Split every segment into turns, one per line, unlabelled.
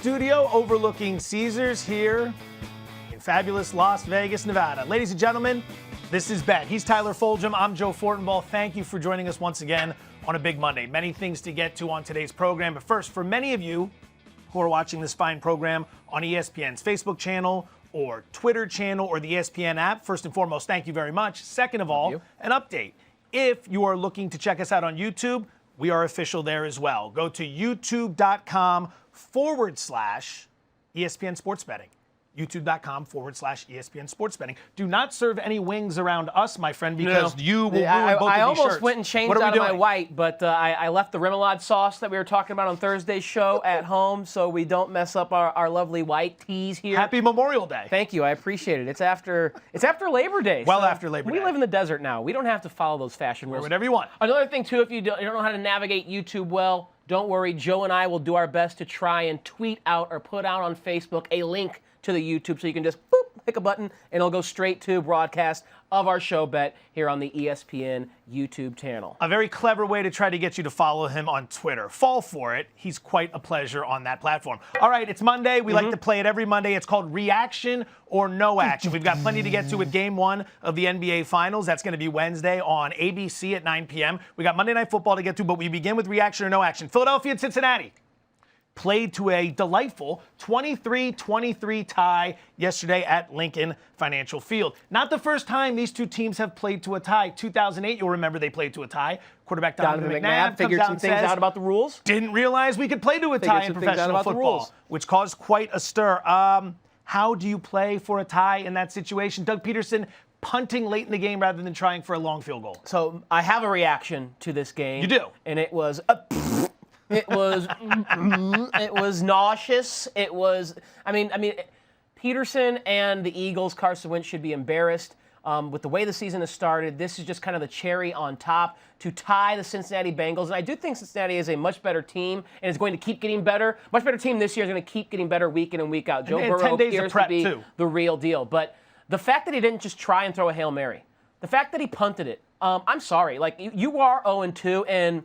studio overlooking Caesars here in fabulous Las Vegas, Nevada. Ladies and gentlemen, this is Bet. He's Tyler Foljam. I'm Joe Fortenbaugh. Thank you for joining us once again on a big Monday. Many things to get to on today's program. But first, for many of you who are watching this fine program on ESPN's Facebook channel or Twitter channel or the ESPN app, first and foremost, thank you very much. Second of all, an update. If you are looking to check us out on YouTube, we are official there as well. Go to youtube.com/ESPN Sports Betting. youtube.com/ESPN Sports Betting. Do not serve any wings around us, my friend, because you will ruin both of these shirts.
I almost went and changed out of my white, but I left the remoulade sauce that we were talking about on Thursday's show at home so we don't mess up our lovely white tees here.
Happy Memorial Day.
Thank you. I appreciate it. It's after Labor Day.
Well,
so
after Labor Day.
We live in the desert now. We don't have to follow those fashion rules.
Wear whatever you want.
Another thing, too, if you don't know how to navigate YouTube well, don't worry. Joe and I will do our best to try and tweet out or put out on Facebook a link to the YouTube so you can just click a button and it'll go straight to broadcast of our show Bet here on the ESPN YouTube channel.
A very clever way to try to get you to follow him on Twitter. Fall for it. He's quite a pleasure on that platform. All right, it's Monday. We like to play it every Monday. It's called Reaction or No Action. We've got plenty to get to with Game 1 of the NBA Finals. That's going to be Wednesday on ABC at 9 p.m. We got Monday Night Football to get to, but we begin with Reaction or No Action. Philadelphia and Cincinnati played to a delightful 23-23 tie yesterday at Lincoln Financial Field. Not the first time these two teams have played to a tie. 2008, you'll remember they played to a tie. Quarterback Donovan McNabb
figured some things out about the rules.
Didn't realize we could play to a tie in professional football, which caused quite a stir. How do you play for a tie in that situation? Doug Peterson punting late in the game rather than trying for a long field goal.
So I have a reaction to this game.
You do?
And it was... It was nauseous. It was, I mean, Peterson and the Eagles, Carson Wentz should be embarrassed. With the way the season has started, this is just kind of the cherry on top to tie the Cincinnati Bengals. And I do think Cincinnati is a much better team and is going to keep getting better. Much better team this year is going to keep getting better week in and week out. Joe Burrow appears to be the real deal. But the fact that he didn't just try and throw a Hail Mary, the fact that he punted it, I'm sorry. Like, you are 0-2, and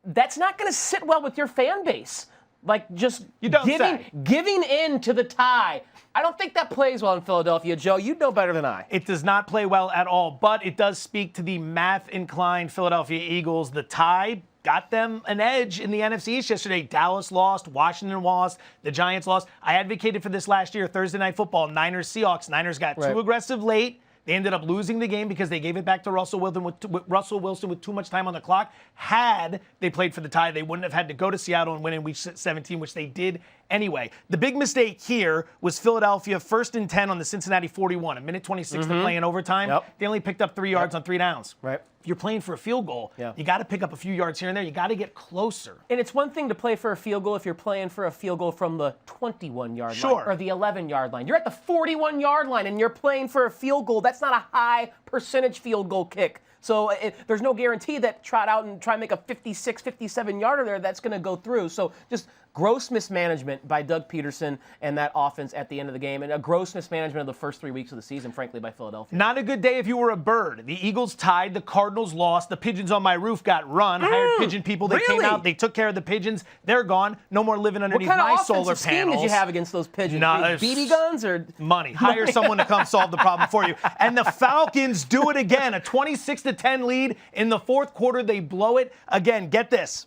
that's not going to sit well with your fan base. Like, just giving in to the tie. I don't think that plays well in Philadelphia, Joe. You know better than I.
It does not play well at all, but it does speak to the math-inclined Philadelphia Eagles. The tie got them an edge in the NFC East yesterday. Dallas lost, Washington lost, the Giants lost. I advocated for this last year, Thursday Night Football, Niners-Seahawks. Niners got too aggressive late. They ended up losing the game because they gave it back to Russell Wilson with too much time on the clock. Had they played for the tie, they wouldn't have had to go to Seattle and win in Week 17, which they did anyway. The big mistake here was Philadelphia 1st and 10 on the Cincinnati 41. A minute 26 to play in overtime. They only picked up 3 yards on 3 downs. If you're playing for a field goal, you got to pick up a few yards here and there. You got to get closer.
And it's one thing to play for a field goal if you're playing for a field goal from the 21-yard line or the 11-yard line. You're at the 41-yard line and you're playing for a field goal. That's not a high percentage field goal kick. So there's no guarantee that trot out and try and make a 56, 57-yarder there that's going to go through. So just gross mismanagement by Doug Peterson and that offense at the end of the game, and a gross mismanagement of the first 3 weeks of the season, frankly, by Philadelphia.
Not a good day if you were a bird. The Eagles tied, the Cardinals lost, the pigeons on my roof got run. Hired pigeon people. They came out, they took care of the pigeons. They're gone. No more living underneath my solar panels.
What kind of offensive scheme did you have against those pigeons? BB guns or
money? Hire someone to come solve the problem for you. And the Falcons do it again. A 26-10 lead in the fourth quarter. They blow it again. Get this.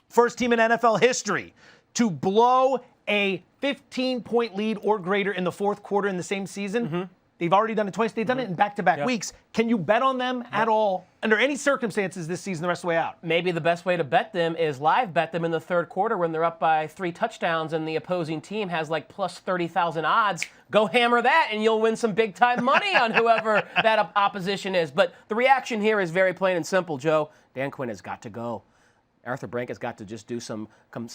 First team in NFL history to blow a 15-point lead or greater in the fourth quarter in the same season. They've already done it twice. They've done it in back-to-back weeks. Can you bet on them at all under any circumstances this season the rest of the way out?
Maybe the best way to bet them is live bet them in the third quarter when they're up by 3 touchdowns and the opposing team has like plus 30,000 odds. Go hammer that and you'll win some big-time money on whoever that opposition is. But the reaction here is very plain and simple, Joe. Dan Quinn has got to go. Arthur Blank has got to just do some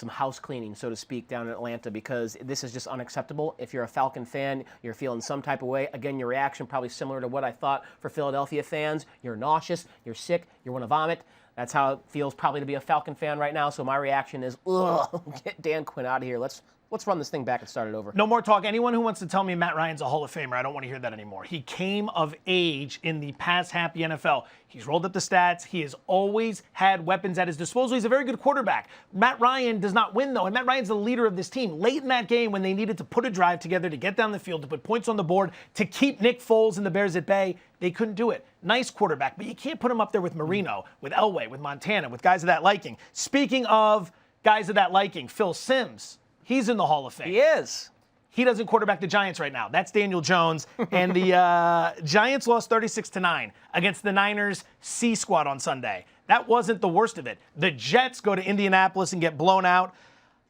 house cleaning, so to speak, down in Atlanta, because this is just unacceptable. If you're a Falcon fan, you're feeling some type of way. Again, your reaction probably similar to what I thought for Philadelphia fans. You're nauseous, you're sick, you want to vomit. That's how it feels probably to be a Falcon fan right now. So my reaction is, ugh, get Dan Quinn out of here. Let's let's run this thing back and start it over.
No more talk. Anyone who wants to tell me Matt Ryan's a Hall of Famer, I don't want to hear that anymore. He came of age in the pass-happy NFL. He's rolled up the stats. He has always had weapons at his disposal. He's a very good quarterback. Matt Ryan does not win, though, and Matt Ryan's the leader of this team. Late in that game, when they needed to put a drive together to get down the field, to put points on the board, to keep Nick Foles and the Bears at bay, they couldn't do it. Nice quarterback, but you can't put him up there with Marino, with Elway, with Montana, with guys of that liking. Speaking of guys of that liking, Phil Simms, he's in the Hall of Fame.
He is.
He doesn't quarterback the Giants right now. That's Daniel Jones. And the Giants lost 36-9 against the Niners C squad on Sunday. That wasn't the worst of it. The Jets go to Indianapolis and get blown out.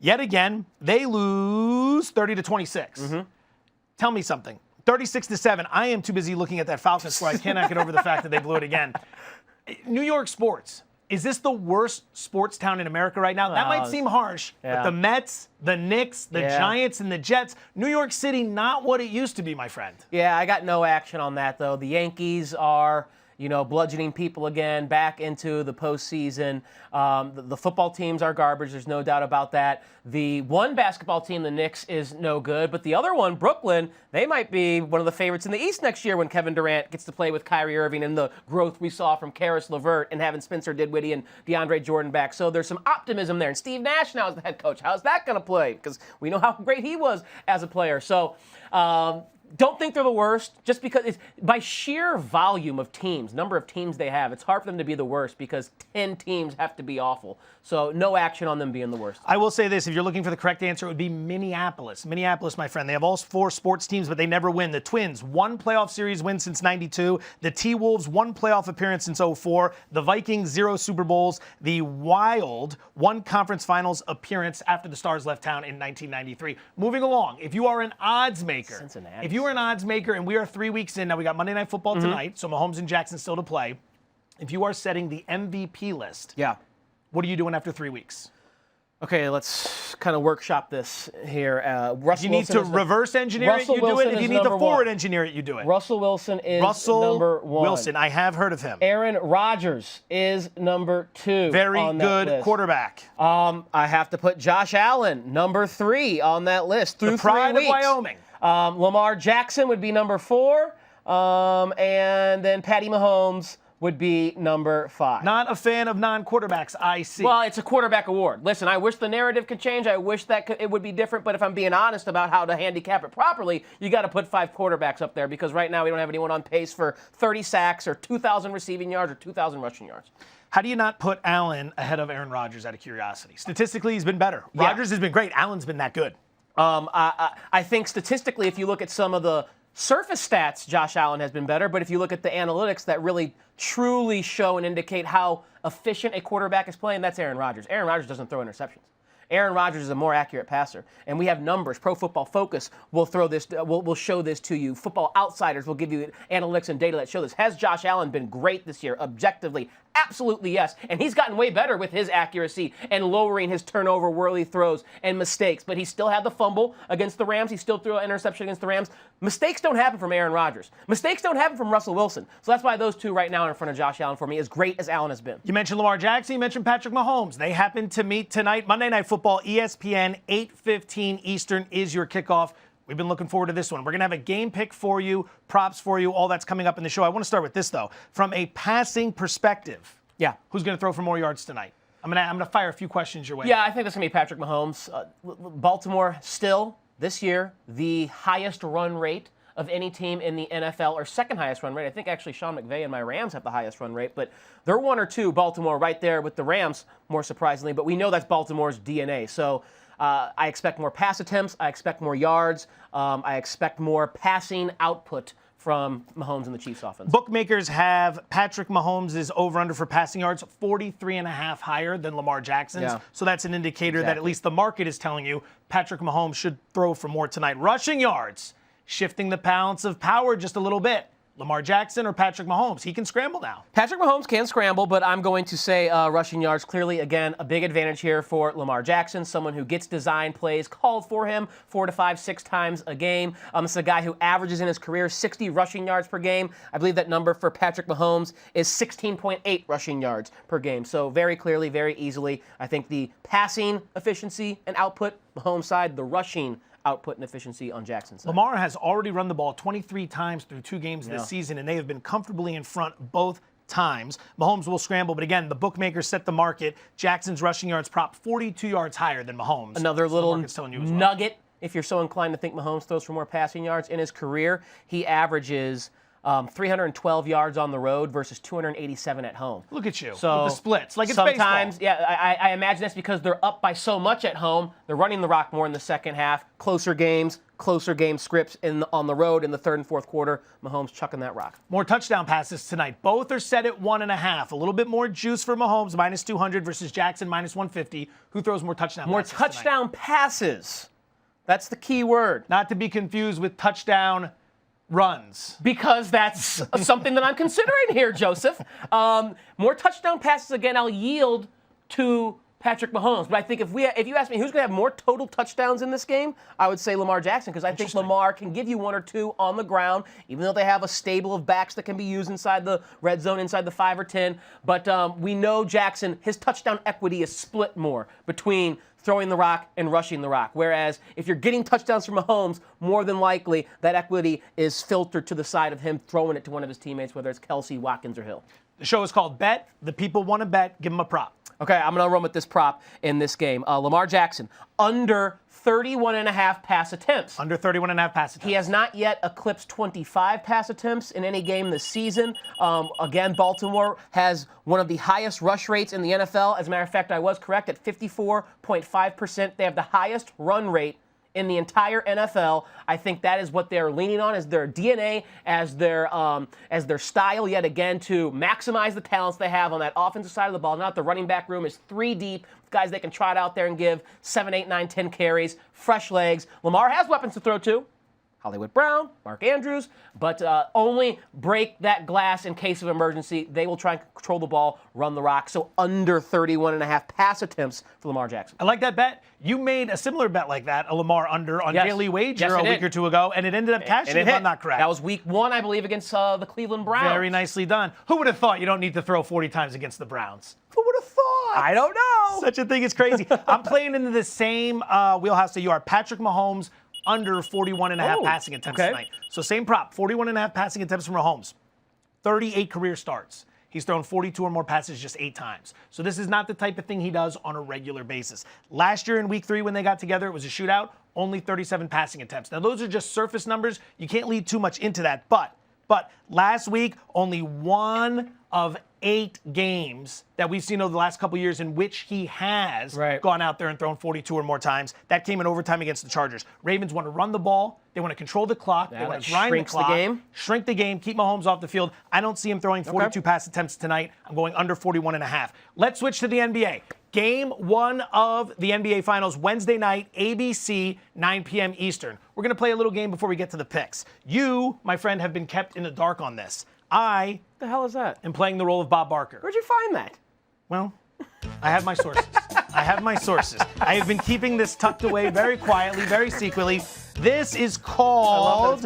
Yet again, they lose 30-26. Tell me something. 36-7. I am too busy looking at that Falcons score. I cannot get over the fact that they blew it again. New York sports. Is this the worst sports town in America right now? That might seem harsh, but the Mets, the Knicks, the Giants, and the Jets, New York City, not what it used to be, my friend.
Yeah, I got no action on that, though. The Yankees are, bludgeoning people again back into the postseason. The football teams are garbage. There's no doubt about that. The one basketball team, the Knicks, is no good. But the other one, Brooklyn, they might be one of the favorites in the East next year when Kevin Durant gets to play with Kyrie Irving and the growth we saw from Karis LeVert and having Spencer Dinwiddie and DeAndre Jordan back. So there's some optimism there. And Steve Nash now is the head coach. How's that going to play? Because we know how great he was as a player. So don't think they're the worst just because it's by sheer volume of teams, number of teams they have. It's hard for them to be the worst because 10 teams have to be awful. So no action on them being the worst.
I will say this. If you're looking for the correct answer, it would be Minneapolis. Minneapolis, my friend. They have all 4 sports teams, but they never win. The Twins, 1 playoff series win since 92. The T-Wolves, 1 playoff appearance since 04. The Vikings, 0 Super Bowls. The Wild, 1 conference finals appearance after the Stars left town in 1993. Moving along, if you are an odds maker,
Cincinnati.
if you are an odds maker, and we are 3 weeks in, now we got Monday Night Football tonight, so Mahomes and Jackson still to play. If you are setting the MVP list, what are you doing after 3 weeks?
Okay, let's kind of workshop this here.
You need to reverse engineer it, you do it. If you need to forward engineer it, you do it.
Russell Wilson is number 1.
Wilson, I have heard of him.
Aaron Rodgers is number 2.
Very
on that
good
list.
quarterback.
I have to put Josh Allen, number 3 on that list through
The pride
3 weeks.
of Wyoming.
Lamar Jackson would be number 4, and then Patty Mahomes would be number 5.
Not a fan of non-quarterbacks, I see.
Well, it's a quarterback award. Listen, I wish the narrative could change. I wish that it would be different. But if I'm being honest about how to handicap it properly, you got to put 5 quarterbacks up there because right now we don't have anyone on pace for 30 sacks or 2,000 receiving yards or 2,000 rushing yards.
How do you not put Allen ahead of Aaron Rodgers out of curiosity? Statistically, he's been better. Rodgers has been great. Allen's been that good.
I think statistically, if you look at some of the surface stats, Josh Allen has been better. But if you look at the analytics that really truly show and indicate how efficient a quarterback is playing, that's Aaron Rodgers. Aaron Rodgers doesn't throw interceptions. Aaron Rodgers is a more accurate passer, and we have numbers. Pro Football Focus will throw this. Will show this to you. Football Outsiders will give you analytics and data that show this. Has Josh Allen been great this year? Objectively, absolutely yes. And he's gotten way better with his accuracy and lowering his turnover-worthy throws and mistakes. But he still had the fumble against the Rams. He still threw an interception against the Rams. Mistakes don't happen from Aaron Rodgers. Mistakes don't happen from Russell Wilson. So that's why those 2 right now are in front of Josh Allen for me, as great as Allen has been.
You mentioned Lamar Jackson. You mentioned Patrick Mahomes. They happen to meet tonight. Monday Night Football, ESPN, 8:15 Eastern is your kickoff. We've been looking forward to this one. We're going to have a game pick for you, props for you, all that's coming up in the show. I want to start with this, though. From a passing perspective, who's going to throw for more yards tonight? I'm going to fire a few questions your way.
Yeah, I think that's going to be Patrick Mahomes. Baltimore still, this year, the highest run rate of any team in the NFL, or second highest run rate. I think actually Sean McVay and my Rams have the highest run rate, but they're 1 or 2, Baltimore, right there with the Rams, more surprisingly. But we know that's Baltimore's DNA. So I expect more pass attempts. I expect more yards. I expect more passing output from Mahomes and the Chiefs offense.
Bookmakers have Patrick Mahomes' over-under for passing yards 43.5 higher than Lamar Jackson's.
Yeah.
So that's an indicator that at least the market is telling you Patrick Mahomes should throw for more tonight. Rushing yards, shifting the balance of power just a little bit. Lamar Jackson or Patrick Mahomes? He can scramble now.
Patrick Mahomes can scramble, but I'm going to say rushing yards. Clearly, again, a big advantage here for Lamar Jackson, someone who gets design plays called for him 4 to 5, 6 times a game. This is a guy who averages in his career 60 rushing yards per game. I believe that number for Patrick Mahomes is 16.8 rushing yards per game. So very clearly, very easily, I think the passing efficiency and output Mahomes side, the rushing output and efficiency on Jackson's side.
Lamar has already run the ball 23 times through 2 games this season, and they have been comfortably in front both times. Mahomes will scramble, but again, the bookmakers set the market. Jackson's rushing yards prop 42 yards higher than Mahomes.
Another
So
little
the market's telling you as well.
nugget, if you're so inclined to think Mahomes throws for more passing yards. In his career, he averages 312 yards on the road versus 287 at home.
Look at you,
So
with the splits, like it's
sometimes,
baseball.
I imagine that's because they're up by so much at home. They're running the rock more in the second half. Closer game scripts on the road in the third and fourth quarter. Mahomes chucking that rock.
More touchdown passes tonight. Both are set at 1.5. A little bit more juice for Mahomes, minus 200 versus Jackson, minus 150. Who throws more touchdown
More
passes
touchdown passes. That's the key word.
Not to be confused with touchdown runs.
Because that's something that I'm considering here, Joseph. More touchdown passes, again, I'll yield to Patrick Mahomes. But I think if you ask me who's going to have more total touchdowns in this game, I would say Lamar Jackson, because I think Lamar can give you 1 or 2 on the ground, even though they have a stable of backs that can be used inside the red zone, inside the 5 or 10. But we know Jackson, his touchdown equity is split more between throwing the rock and rushing the rock. Whereas if you're getting touchdowns from Mahomes, more than likely that equity is filtered to the side of him throwing it to one of his teammates, whether it's Kelsey, Watkins, or Hill.
The show is called Bet. The people want to bet. Give them a prop.
Okay, I'm going to run with this prop in this game. Lamar Jackson, under 31.5 pass attempts.
Under 31.5 pass attempts.
He has not yet eclipsed 25 pass attempts in any game this season. Again, Baltimore has one of the highest rush rates in the NFL. As a matter of fact, I was correct at 54.5%. They have the highest run rate in the entire NFL. I think that is what they're leaning on as their DNA, as their style yet again to maximize the talents they have on that offensive side of the ball. Now that the running back room is 3 deep, guys they can trot out there and give 7, 8, 9, 10 carries, fresh legs. Lamar has weapons to throw to. Hollywood Brown, Mark Andrews, but only break that glass in case of emergency. They will try and control the ball, run the rock. So under 31.5 pass attempts for Lamar Jackson.
I like that bet. You made a similar bet like that, a Lamar under on Daily Wager
Yes,
a week or 2 ago, and it ended up cashing if I'm not correct.
That was week 1, I believe, against the Cleveland Browns.
Very nicely done. Who would have thought you don't need to throw 40 times against the Browns? Who would have thought?
I don't know.
Such a thing is crazy. I'm playing into the same wheelhouse that you are. Patrick Mahomes under 41.5 passing attempts tonight. So same prop, 41.5 passing attempts from Mahomes. 38 career starts. He's thrown 42 or more passes just 8 times. So this is not the type of thing he does on a regular basis. Last year in week 3 when they got together, it was a shootout, only 37 passing attempts. Now those are just surface numbers. You can't lead too much into that. But last week, only 1 of 8 games that we've seen over the last couple years in which he has gone out there and thrown 42 or more times. That came in overtime against the Chargers. Ravens want to run the ball. They want to control the clock. They want to grind the clock. Shrink the game. Keep Mahomes off the field. I don't see him throwing 42 pass attempts tonight. I'm going under 41.5. Let's switch to the NBA. Game 1 of the NBA Finals, Wednesday night, ABC, 9 p.m. Eastern. We're going to play a little game before we get to the picks. You, my friend, have been kept in the dark on this. What
the hell is that?
am playing the role of Bob Barker.
Where'd you find that?
Well, I have my sources. I have been keeping this tucked away very quietly, very secretly. This is called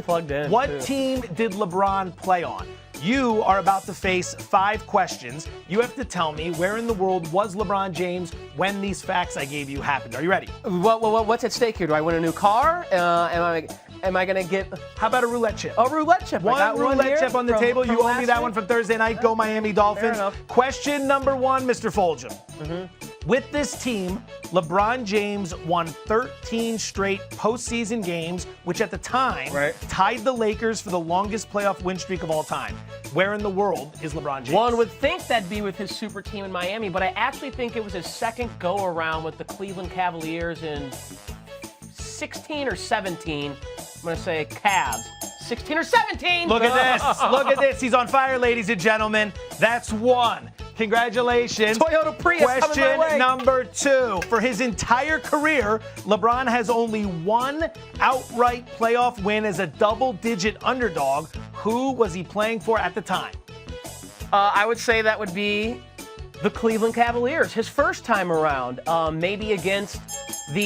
What Team Did LeBron Play On? You are about to face 5 questions. You have to tell me where in the world was LeBron James when these facts I gave you happened. Are you ready?
What's at stake here? Do I win a new car? Am I going to get...
How about a roulette chip?
A roulette chip.
One roulette chip on the table. You owe me that one from Thursday night. Go Miami Dolphins. Question number 1, Mr. Fulgham. With this team, LeBron James won 13 straight postseason games, which at the time tied the Lakers for the longest playoff win streak of all time. Where in the world is LeBron James?
One would think that'd be with his super team in Miami, but I actually think it was his second go-around with the Cleveland Cavaliers in 16 or 17. I'm going to say Cavs. 16 or 17!
Look at this. Look at this. He's on fire, ladies and gentlemen. That's 1. Congratulations.
Toyota Prius
Question number 2. For his entire career, LeBron has only 1 outright playoff win as a double-digit underdog. Who was he playing for at the time?
I would say that would be the Cleveland Cavaliers. His first time around. Maybe against the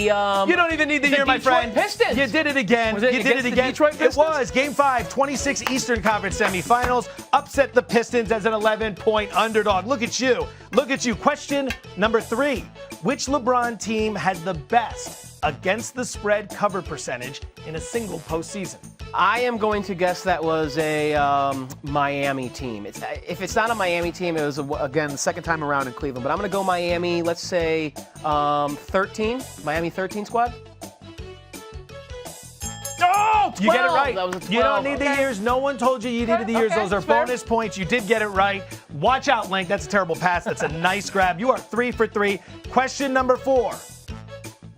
you don't even need the year, my friend.
Pistons.
You did it again.
Was it
you did it again.
Detroit Pistons?
It was. Game 5, 26 Eastern Conference semifinals. Upset the Pistons as an 11-point underdog. Look at you. Look at you. Question number 3. Which LeBron team had the best against the spread cover percentage in a single postseason?
I am going to guess that was a Miami team. If it's not a Miami team, it was, again, the second time around in Cleveland. But I'm going to go Miami, let's say 13. Miami 13 squad. Oh, 12!
You get it right.
That was a 12.
You don't need the years. No one told you needed the years.
Okay,
Those are
fair.
bonus points. You did get it right. Watch out, Link. That's a terrible pass. That's a nice grab. You are 3 for 3. Question number 4.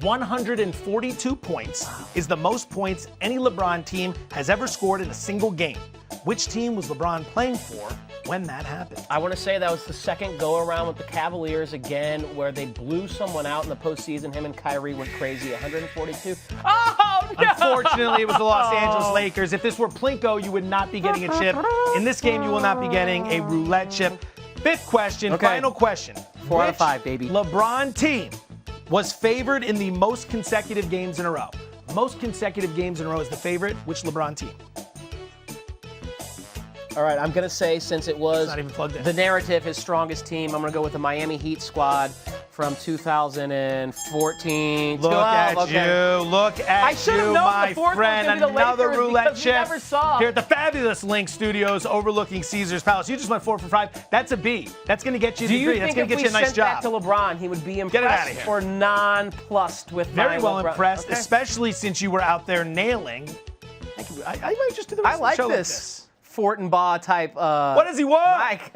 142 points is the most points any LeBron team has ever scored in a single game. Which team was LeBron playing for when that happened?
I want to say that was the second go-around with the Cavaliers again, where they blew someone out in the postseason. Him and Kyrie went crazy. 142. Oh, no!
Unfortunately, it was the Los Angeles Lakers. If this were Plinko, you would not be getting a chip. In this game, you will not be getting a roulette chip. 5th question,
Okay.
final question.
4 out of
Which
5, baby.
LeBron team was favored in the most consecutive games in a row? Most consecutive games in a row is the favorite. Which LeBron team?
All right, I'm going to say, since it was
not even plugged in.
the narrative, his strongest team, I'm going to go with the Miami Heat squad from 2014.
Look at
Okay.
you. Look at
I should have
you,
known
my
the fourth was
friend.
gonna be the
Another
Lakers
roulette
because we
chip
never saw.
here at the fabulous Link Studios overlooking Caesar's Palace. You just went 4 for 5. That's a B. That's going to get you
Do
the
you
degree. That's
think
going
if
to get
we
you a nice
sent
job.
that to LeBron, he would be
Get it outta
impressed
here.
or nonplussed with
Very
my
well
LeBron?
impressed,
Okay.
especially since you were out there nailing. Thank you. I might just do the rest
I
of
like
the show like
this Fortenbaugh type.
What does he want?
Mike.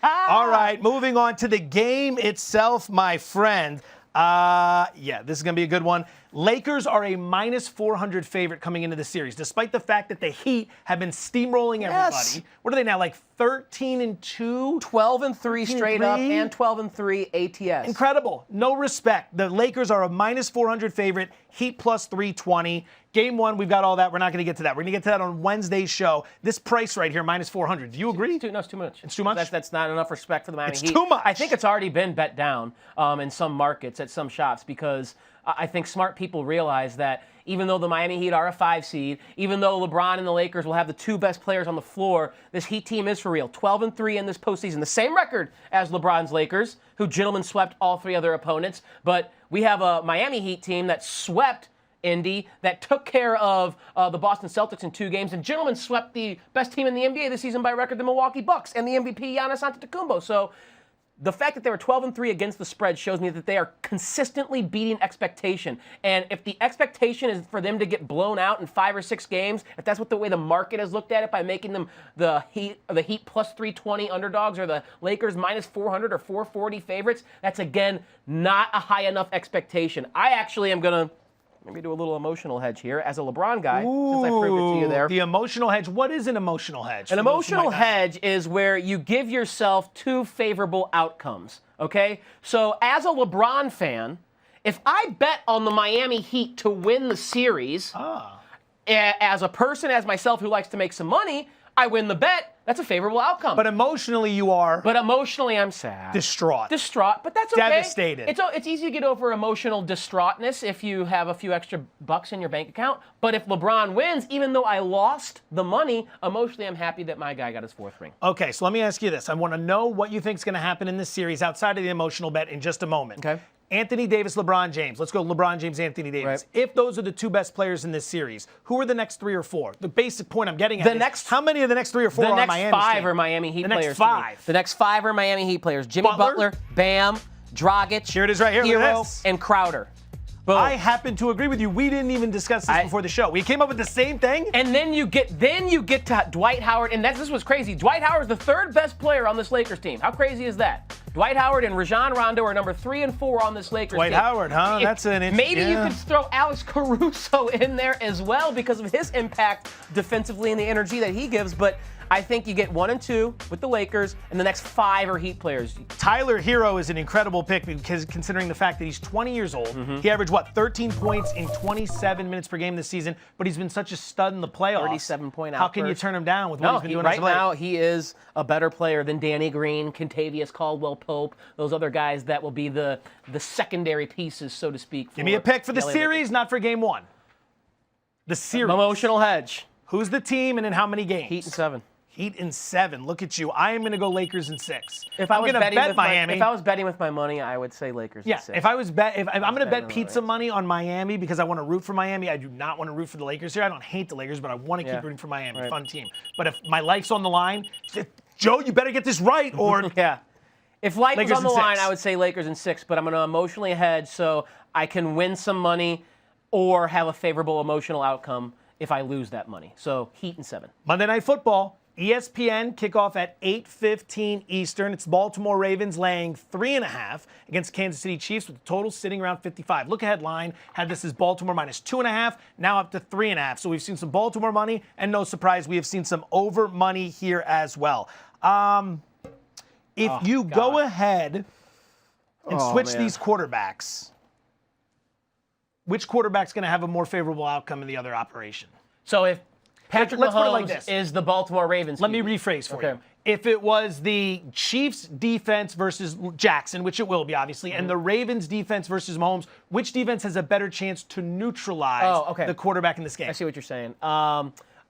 All right, moving on to the game itself, my friend. Yeah, this is going to be a good one. Lakers are a minus 400 favorite coming into the series, despite the fact that the Heat have been steamrolling
Yes.
everybody. What are they now, like 13-2?
12-3 straight up
13-3?
and 12-3 ATS.
Incredible. No respect. The Lakers are a minus 400 favorite, Heat plus 320. Game 1, we've got all that. We're not going to get to that. We're going to get to that on Wednesday's show. This price right here, minus 400. Do you agree?
No, it's too much.
It's too much?
That's not enough respect for the Miami
It's
Heat.
too much.
I think it's already been bet down in some markets at some shops because I think smart people realize that even though the Miami Heat are a 5 seed, even though LeBron and the Lakers will have the 2 best players on the floor, this Heat team is for real. 12-3 in this postseason. The same record as LeBron's Lakers, who gentlemen swept all 3 other opponents. But we have a Miami Heat team that swept Indy, that took care of the Boston Celtics in 2 games, and gentlemen swept the best team in the NBA this season by record, the Milwaukee Bucks, and the MVP Giannis Antetokounmpo. So the fact that they were 12-3 against the spread shows me that they are consistently beating expectation. And if the expectation is for them to get blown out in 5 or 6 games, if that's what the way the market has looked at it by making them the Heat plus 320 underdogs or the Lakers minus 400 or 440 favorites, that's again not a high enough expectation. I actually am going to maybe do a little emotional hedge here as a LeBron guy, since I proved it to you there.
The emotional hedge. What is an emotional hedge?
An emotional hedge is where you give yourself 2 favorable outcomes, okay? So as a LeBron fan, if I bet on the Miami Heat to win the series, as a person, as myself who likes to make some money, I win the bet. That's a favorable outcome.
But emotionally, you are
But emotionally, I'm sad.
distraught.
Distraught, but that's okay.
Devastated.
It's easy to get over emotional distraughtness if you have a few extra bucks in your bank account. But if LeBron wins, even though I lost the money, emotionally I'm happy that my guy got his 4th ring.
Okay, so let me ask you this. I want to know what you think is going to happen in this series outside of the emotional bet in just a moment.
Okay.
Anthony Davis, LeBron James. Let's go LeBron James, Anthony Davis.
Right.
If those are the 2 best players in this series, who are the next 3 or 4? The basic point I'm getting at is how many of the next 3 or 4 are
The
Miami?
next 5 are Miami Heat
The
players.
next
to me.
5.
The next 5 are Miami Heat players. Jimmy
Butler?
Bam, Dragic,
Here it is right here. Look at
Hero,
this.
and Crowder. Boom.
I happen to agree with you. We didn't even discuss this before the show. We came up with the same thing.
And then you get to Dwight Howard, and this was crazy. Dwight Howard's the 3rd best player on this Lakers team. How crazy is that? Dwight Howard and Rajon Rondo are number 3 and 4 on this Lakers
Dwight
team.
Howard, huh? That's an
Maybe you could throw Alex Caruso in there as well because of his impact defensively and the energy that he gives. But I think you get 1 and 2 with the Lakers, and the next 5 are Heat players.
Tyler Hero is an incredible pick because considering the fact that he's 20 years old, he averaged, 13 points in 27 minutes per game this season, but he's been such a stud in the playoffs.
37-point
How can you
outburst.
turn him down with what he's been doing as
right
of late?
now he is a better player than Danny Green, Kentavious Caldwell-Pope, those other guys that will be the secondary pieces, so to speak.
Give me a pick for the
LA
series,
Lakers.
not for game 1. The series.
Emotional hedge.
Who's the team and in how many games?
Heat and 7.
Heat in 7. Look at you. I am going to go Lakers in 6.
If I
I'm
was
going to
betting
bet
with
Miami.
if I was betting with my money, I would say Lakers.
Yeah,
in 6.
if I'm going to bet
on the
pizza
Lakers.
money on Miami because I want to root for Miami, I do not want to root for the Lakers here. I don't hate the Lakers, but I want to keep rooting for Miami.
Right.
Fun team. But if my life's on the line, Joe, you better get this right, or
Yeah. If life was
Lakers
on the
in
line,
6.
I would say Lakers in 6, but I'm going to emotionally hedge so I can win some money or have a favorable emotional outcome if I lose that money. So Heat in 7.
Monday Night Football. ESPN kickoff at 8:15 Eastern. It's Baltimore Ravens laying 3.5 against Kansas City Chiefs with the total sitting around 55. Look ahead line had this as Baltimore minus 2.5, now up to 3.5. So we've seen some Baltimore money, and no surprise, we have seen some over money here as well. If you go ahead and switch these quarterbacks, which quarterback's going to have a more favorable outcome in the other operation?
So if Patrick
Let's put it
Mahomes
like this.
is the Baltimore Ravens.
Let me rephrase for you. If it was the Chiefs defense versus Jackson, which it will be obviously, and the Ravens defense versus Mahomes, which defense has a better chance to neutralize the quarterback in this game?
I see what you're saying.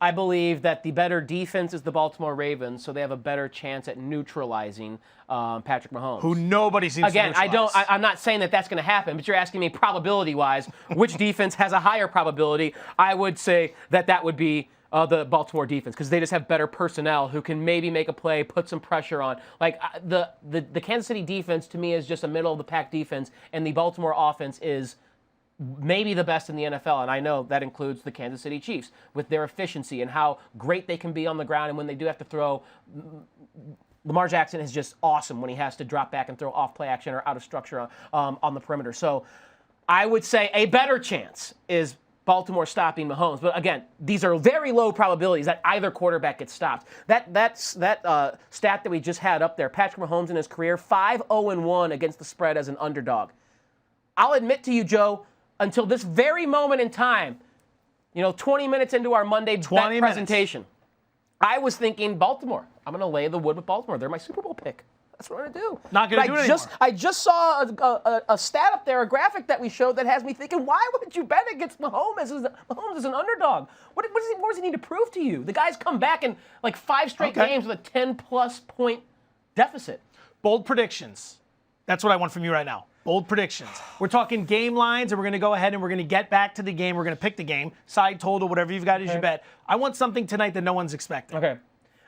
I believe that the better defense is the Baltimore Ravens, so they have a better chance at neutralizing Patrick Mahomes.
Who nobody seems
Again,
to neutralize.
I'm not saying that that's going to happen, but you're asking me probability-wise, which defense has a higher probability. I would say that would be the Baltimore defense, because they just have better personnel who can maybe make a play, put some pressure on. Like the Kansas City defense to me is just a middle-of-the-pack defense, and the Baltimore offense is maybe the best in the NFL, and I know that includes the Kansas City Chiefs with their efficiency and how great they can be on the ground, and when they do have to throw, Lamar Jackson is just awesome when he has to drop back and throw off play action or out of structure on the perimeter. So I would say a better chance is Baltimore stopping Mahomes. But again, these are very low probabilities that either quarterback gets stopped. That stat that we just had up there, Patrick Mahomes in his career, 5-0-1 against the spread as an underdog. I'll admit to you, Joe, until this very moment in time, 20 minutes into our Monday bet presentation, I was thinking Baltimore. I'm going to lay the wood with Baltimore. They're my Super Bowl pick. That's what I'm going to do.
Not going to do it anymore.
I just saw a stat up there, a graphic that we showed that has me thinking, why would you bet against Mahomes? Mahomes is an underdog. What does he need to prove to you? The guy's come back in like 5 straight games with a 10-plus point deficit.
Bold predictions. That's what I want from you right now. Bold predictions. We're talking game lines, and we're going to go ahead and we're going to get back to the game. We're going to pick the game, side total, whatever you've got as your bet. I want something tonight that no one's expecting.
Okay.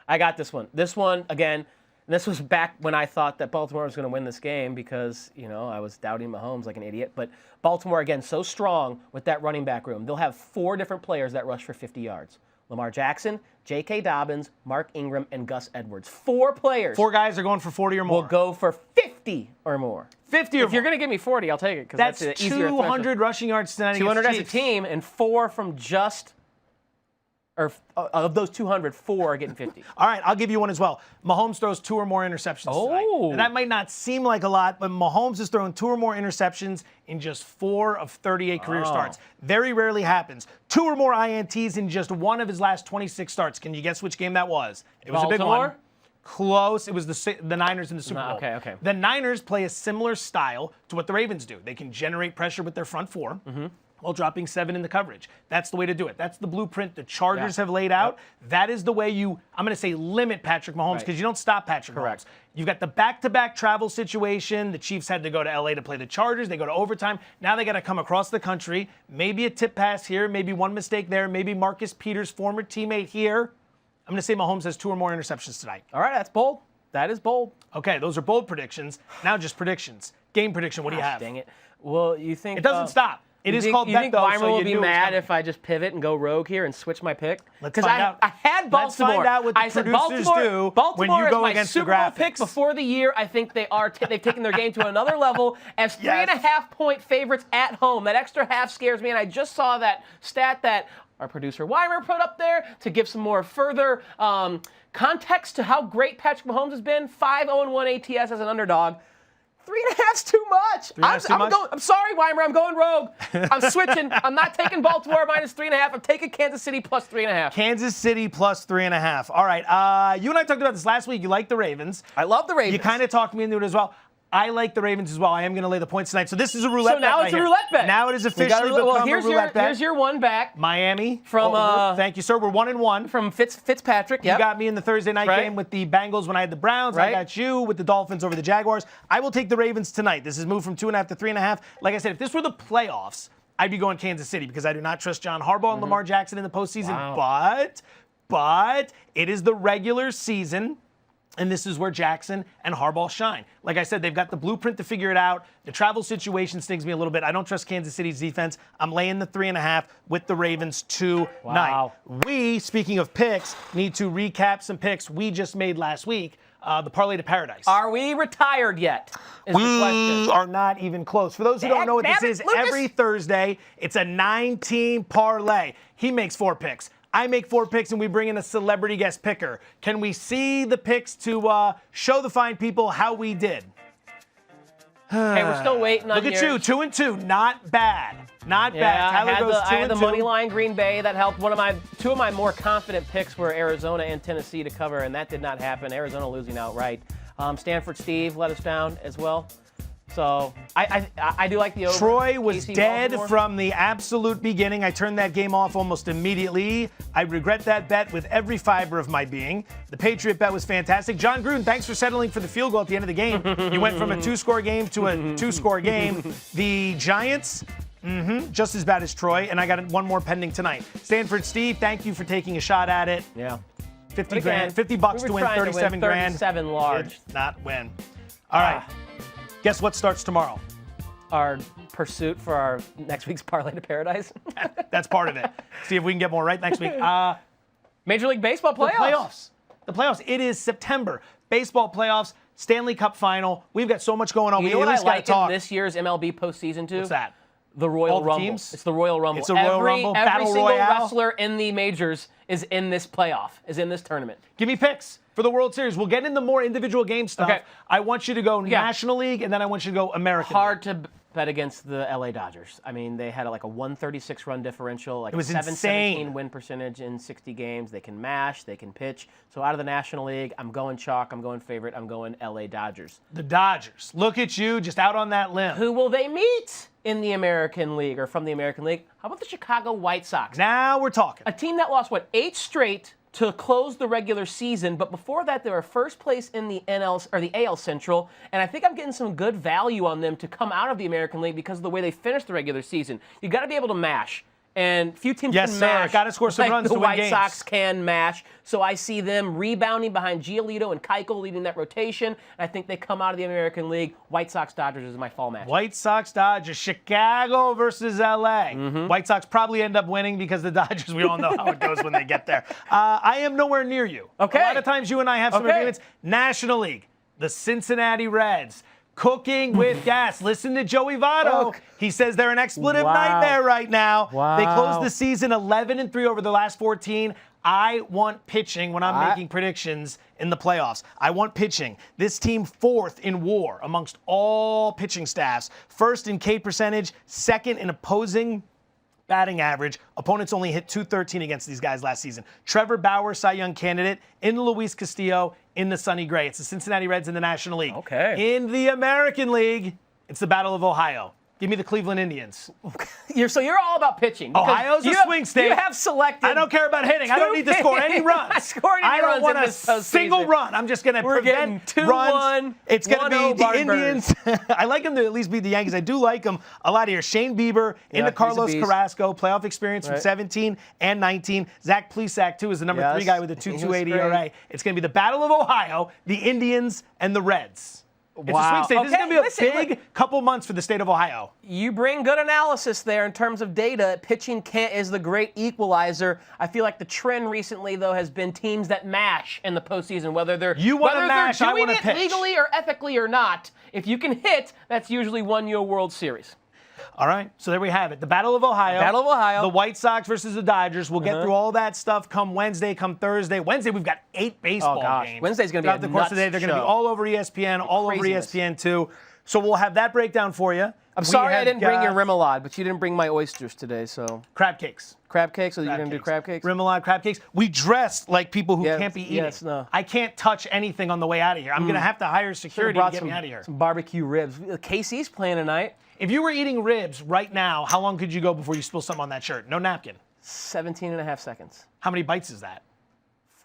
I got this one. This one, again, this was back when I thought that Baltimore was going to win this game because, I was doubting Mahomes like an idiot. But Baltimore, again, so strong with that running back room. They'll have 4 different players that rush for 50 yards. Lamar Jackson, J.K. Dobbins, Mark Ingram, and Gus Edwards. 4 players.
4 guys are going for 40 or more.
Will go for 50 or more.
50 or more.
If you're going to give me 40, I'll take it.
That's
the easier
200 rushing yards tonight.
200 as a team, and 4 from just, or of those 200, 4 are getting 50.
All right, I'll give you one as well. Mahomes throws 2 or more interceptions tonight. And that might not seem like a lot, but Mahomes has thrown 2 or more interceptions in just 4 of 38 career starts. Very rarely happens. 2 or more INTs in just 1 of his last 26 starts. Can you guess which game that was? It was
Baltimore?
a big one. Close. It was the Niners in the Super Bowl.
Okay.
The Niners play a similar style to what the Ravens do. They can generate pressure with their front 4. While dropping 7 in the coverage. That's the way to do it. That's the blueprint the Chargers have laid out. That is the way I'm going to say limit Patrick Mahomes because you don't stop Patrick Mahomes. You've got the back-to-back travel situation. The Chiefs had to go to L.A. to play the Chargers. They go to overtime. Now they got to come across the country. Maybe a tip pass here, maybe one mistake there, maybe Marcus Peters, former teammate here. I'm going to say Mahomes has 2 or more interceptions tonight.
All right, that's bold. That is bold.
Okay, those are bold predictions. Now just predictions. Game prediction, what do you have?
Dang it. Well, you think...
It doesn't stop. It is called bet, though,
Weimer
so
will
you
be
knew it was
mad
coming.
if I just pivot and go rogue here and switch my pick?
Let's find out.
I had Baltimore.
Let's find out what the
I said
producers
Baltimore,
do
Baltimore
when you go
is my
against the
Super Bowl
graphics.
pick before the year. I think they've taken their game to another level as 3.5-point favorites at home. That extra half scares me, and I just saw that stat that our producer Weimer put up there to give some more further context to how great Patrick Mahomes has been. 5-0-1 ATS as an underdog. 3.5's too much. I'm sorry, Weimer. I'm going rogue. I'm switching. I'm not taking Baltimore minus 3.5. I'm taking Kansas City plus 3.5.
Kansas City plus 3.5. All right. You and I talked about this last week. You like the Ravens.
I love the Ravens.
You kind of talked me into it as well. I like the Ravens as well. I am going to lay the points tonight. So this is a roulette bet.
So now
right
it's a
here.
roulette bet.
Now it is officially become a roulette bet.
Here's your one back.
Miami.
From,
thank you, sir. We're 1-1.
From Fitzpatrick.
You got me in the Thursday night game with the Bengals when I had the Browns. I got you with the Dolphins over the Jaguars. I will take the Ravens tonight. This is moved from 2.5 to 3.5. Like I said, if this were the playoffs, I'd be going Kansas City because I do not trust John Harbaugh and Lamar Jackson in the postseason.
Wow.
But it is the regular season. And this is where Jackson and Harbaugh shine. Like I said, they've got the blueprint to figure it out. The travel situation stings me a little bit. I don't trust Kansas City's defense. I'm laying the 3.5 with the Ravens tonight.
Wow.
We, speaking of picks, need to recap some picks we just made last week. The Parlay to Paradise.
Are we retired yet? Is the question.
We are not even close. For those who don't know what this is, every Thursday, it's a 9-team parlay. He makes 4 picks. I make 4 picks, and we bring in a celebrity guest picker. Can we see the picks to show the fine people how we did?
Hey, we're still waiting on
Look at you, 2-2. Not bad. Not bad. Tyler goes 2-2.
I had the money line Green Bay. That helped. Two of my more confident picks were Arizona and Tennessee to cover, and that did not happen. Arizona losing outright. Stanford Steve let us down as well. So I do like the over.
Troy was
AC
dead
Baltimore.
from the absolute beginning. I turned that game off almost immediately. I regret that bet with every fiber of my being. The Patriot bet was fantastic. John Gruden, thanks for settling for the field goal at the end of the game. You went from a 2-score game to a 2-score game. The Giants, just as bad as Troy, and I got one more pending tonight. Stanford Steve, thank you for taking a shot at it.
Yeah.
50 grand, $50 to win 37 grand.
37 large.
Did not win. All right. Guess what starts tomorrow?
Our pursuit for our next week's Parlay to Paradise.
That's part of it. See if we can get more right next week.
Major League Baseball playoffs.
The playoffs. It is September. Baseball playoffs, Stanley Cup final. We've got so much going on.
You know what I like in this year's MLB postseason too?
What's that?
The Royal
All the
Rumble.
teams?
It's the Royal Rumble.
It's a Royal Rumble,
every
Battle
single
Royale.
wrestler in the majors is in this playoff, is in this tournament.
Give me picks for the World Series. We'll get into more individual game stuff.
Okay.
I want you to go National League, and then I want you to go American
Hard
League.
to bet against the LA Dodgers. I mean, they had like a 136 run differential, like
It was
a 717
insane.
win percentage in 60 games. They can mash, they can pitch. So out of the National League, I'm going chalk, I'm going favorite, I'm going LA Dodgers.
The Dodgers. Look at you, just out on that limb.
Who will they meet in the American League or from the American League? How about the Chicago White Sox?
Now we're talking.
A team that lost, 8 straight to close the regular season, but before that, they were first place in the AL Central, and I think I'm getting some good value on them to come out of the American League because of the way they finished the regular season. You got to be able to mash, and few teams can mash.
Got to score some runs
the
to win
White
games.
Sox can mash, so I see them rebounding behind Giolito and Keuchel leading that rotation. And I think they come out of the American League. White Sox Dodgers is my fall match.
White Sox Dodgers, Chicago versus LA. White Sox probably end up winning because the Dodgers, we all know how it goes when they get there. I am nowhere near you.
Okay.
A lot of times you and I have some agreements. National League, the Cincinnati Reds. Cooking with gas. Listen to Joey Votto. He says they're an expletive nightmare right now. They closed the season 11-3 over the last 14. I want pitching when I'm making predictions in the playoffs. I want pitching. This team 4th in WAR amongst all pitching staffs. 1st in K percentage, 2nd in opposing batting average. Opponents only hit .213 against these guys last season. Trevor Bauer, Cy Young candidate, in Luis Castillo, in the Sonny Gray. It's the Cincinnati Reds in the National League. In the American League, it's the Battle of Ohio. Give me the Cleveland Indians.
So you're all about pitching.
Ohio's a swing state.
You have selected.
I don't care about hitting. I don't need to score any runs. I don't want a single run. I'm just going to prevent
2-1,
runs. It's going to be the
Indians.
I like them to at least beat the Yankees. I do like them a lot here. Shane Bieber into Carlos Carrasco. Playoff experience from 17 and 19. Zach Plesac, too, is the number 3 guy with a 2.28 ERA. It's going to be the Battle of Ohio, the Indians, and the Reds. It's a swing state. This is going to be a big couple months for the state of Ohio.
You bring good analysis there in terms of data. Pitching is the great equalizer. I feel like the trend recently, though, has been teams that mash in the postseason, whether they're doing it legally or ethically or not. If you can hit, that's usually won you a World Series.
All right, so there we have it. The Battle of Ohio.
Battle of Ohio.
The White Sox versus the Dodgers. We'll get through all that stuff come Wednesday, come Thursday. Wednesday, we've got 8 baseball games.
Wednesday's going to be
throughout the course of the day. They're going to be all over ESPN, all over ESPN2. So we'll have that breakdown for you.
I'm sorry I didn't bring your remoulade, but you didn't bring my oysters today, so.
Crab cakes.
Crab cakes? So you're going to do crab cakes?
Remoulade crab cakes. We dressed like people who can't be eating.
Yes, no.
I can't touch anything on the way out of here. I'm going to have to hire security to get me out of here.
Some barbecue ribs. KC's playing tonight.
If you were eating ribs right now, how long could you go before you spill something on that shirt? No napkin.
17 and a half seconds.
How many bites is that?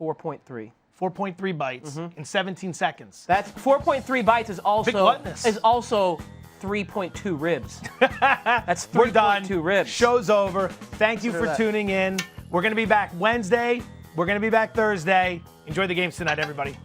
4.3.
4.3 bites in 17 seconds.
That's 4.3 bites is also 3.2 ribs. That's 3.2 ribs.
Show's over. Thank you for tuning in. We're going to be back Wednesday. We're going to be back Thursday. Enjoy the games tonight, everybody.